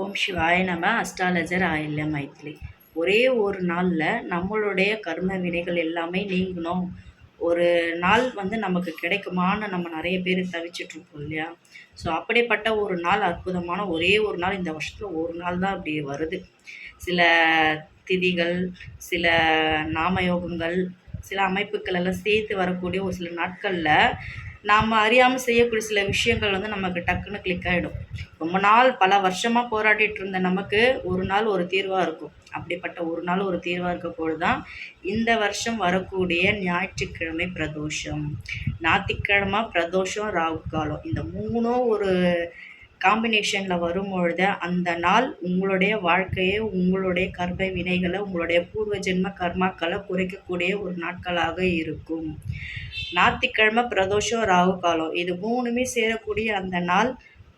ஓம் சிவாய நம. அஸ்ட்ராலஜர் ஆயில்ய மைத்திலி. ஒரே ஒரு நாளில் நம்மளுடைய கர்ம வினைகள் எல்லாமே நீங்கணும். ஒரு நாள் நமக்கு கிடைக்குமான்னு நம்ம நிறைய பேர் தவிச்சிட்ருப்போம் இல்லையா? ஸோ அப்படிப்பட்ட ஒரு நாள், அற்புதமான ஒரே ஒரு நாள், இந்த வருஷத்தில் ஒரு நாள் தான் அப்படி வருது. சில திதிகள், சில நாமயோகங்கள், சில அமைப்புகள் எல்லாம் சேர்த்து வரக்கூடிய ஒரு சில நாட்களில் நாம் அறியாமல் செய்யக்கூடிய சில விஷயங்கள் நமக்கு டக்குன்னு கிளிக் ஆகிடும். ரொம்ப நாள் பல வருஷமாக போராடிட்டு இருந்த நமக்கு ஒரு நாள் ஒரு தீர்வாக இருக்கும். அப்படிப்பட்ட ஒரு நாள் ஒரு தீர்வாக இருக்க பொழுது தான் இந்த வருஷம் வரக்கூடிய ஞாயிற்றுக்கிழமை பிரதோஷம், ஞாயிற்றுக்கிழமை பிரதோஷம், ராகு காலம், இந்த மூணும் ஒரு காம்பினேஷனில் வரும்பொழுது அந்த நாள் உங்களுடைய வாழ்க்கையை, உங்களுடைய கர்ம வினைகளை, உங்களுடைய பூர்வ ஜென்ம கர்மாக்களை குறைக்கக்கூடிய ஒரு நாட்களாக இருக்கும். ஞாயிற்றுக்கிழமை பிரதோஷம், ராகு காலம், இது மூணுமே சேரக்கூடிய அந்த நாள்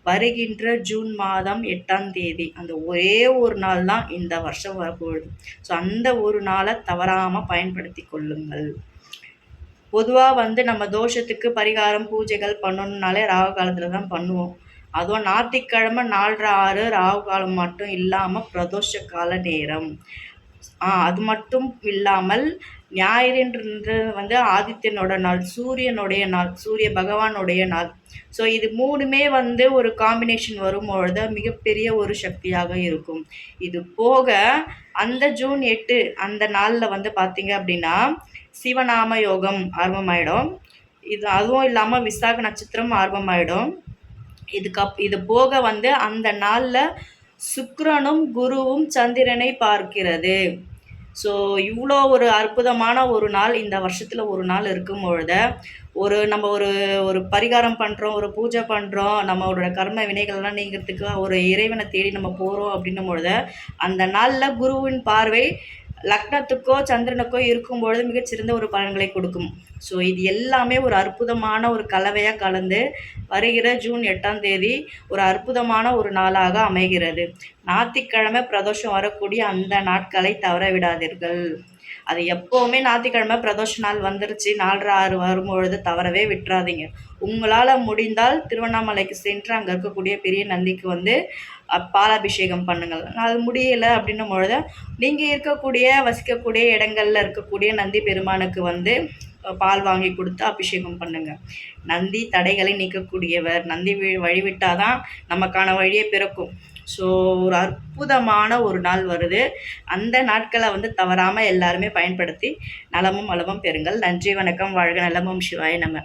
வருகின்ற ஜூன் மாதம் 8ஆம் தேதி. அந்த ஒரே ஒரு நாள் தான் இந்த வருஷம் வரப்போகுது. ஸோ அந்த ஒரு நாளை தவறாமல் பயன்படுத்தி கொள்ளுங்கள். பொதுவாக நம்ம தோஷத்துக்கு பரிகாரம் பூஜைகள் பண்ணணுன்னாலே ராகு காலத்தில் தான் பண்ணுவோம். அதுவும் ஞாயிற்றுக்கிழமை 4:30 ராகு காலம் மட்டும் இல்லாமல் பிரதோஷ கால நேரம். அது மட்டும் இல்லாமல் ஞாயிறுன்றது ஆதித்யனோட நாள், சூரியனுடைய நாள், சூரிய பகவானுடைய நாள். ஸோ இது மூணுமே ஒரு காம்பினேஷன் வரும்பொழுது மிகப்பெரிய ஒரு சக்தியாக இருக்கும். இது போக அந்த ஜூன் 8 அந்த நாளில் பார்த்தீங்க அப்படின்னா சிவநாம யோகம் ஆரம்பமாயிடும். அதுவும் இல்லாமல் விசாக நட்சத்திரம் ஆரம்பமாயிடும். இது போக அந்த நாளில் சுக்கிரனும் குருவும் சந்திரனை பார்க்கிறது. ஸோ இவ்வளோ ஒரு அற்புதமான ஒரு நாள் இந்த வருஷத்தில் ஒரு நாள் இருக்கும் பொழுது நம்ம ஒரு பரிகாரம் பண்ணுறோம், ஒரு பூஜை பண்ணுறோம், நம்மளோட கர்ம வினைகள்லாம் நீங்கிறதுக்கு ஒரு இறைவனை தேடி நம்ம போகிறோம் அப்படின்னும் பொழுது அந்த நாளில் குருவின் பார்வை லக்னத்துக்கோ சந்திரனுக்கோ இருக்கும் பொழுது மிகச்சிறந்த ஒரு பலன்களை கொடுக்கும். ஸோ இது எல்லாமே ஒரு அற்புதமான ஒரு கலவையாக கலந்து வருகிற ஜூன் 8ஆம் தேதி ஒரு அற்புதமான ஒரு நாளாக அமைகிறது. ஞாயிற்றுக்கிழமை பிரதோஷம் வரக்கூடிய அந்த நாட்களை தவற விடாதீர்கள். அது எப்போவுமே ஞாயிற்றுக்கிழமை பிரதோஷ நாள் வந்துருச்சு 4:30 வரும்பொழுது தவறவே விட்டுறாதீங்க. உங்களால் முடிந்தால் திருவண்ணாமலைக்கு சென்று அங்கே இருக்கக்கூடிய பெரிய நந்திக்கு பாலாபிஷேகம் பண்ணுங்கள். அது முடியலை அப்படின்னும் பொழுது நீங்கள் இருக்கக்கூடிய வசிக்கக்கூடிய இடங்களில் இருக்கக்கூடிய நந்தி பெருமானுக்கு பால் வாங்கி கொடுத்து அபிஷேகம் பண்ணுங்கள். நந்தி தடைகளை நீக்கக்கூடியவர். நந்தி வழிவிட்டால் தான் நமக்கான வழியை பிறக்கும். ஸோ ஒரு அற்புதமான ஒரு நாள் வருது. அந்த நாட்களை தவறாமல் எல்லாருமே பயன்படுத்தி நலமும் வளமும் பெறுங்கள். நன்றி, வணக்கம், வாழ்க நலமும் சிவாய நம.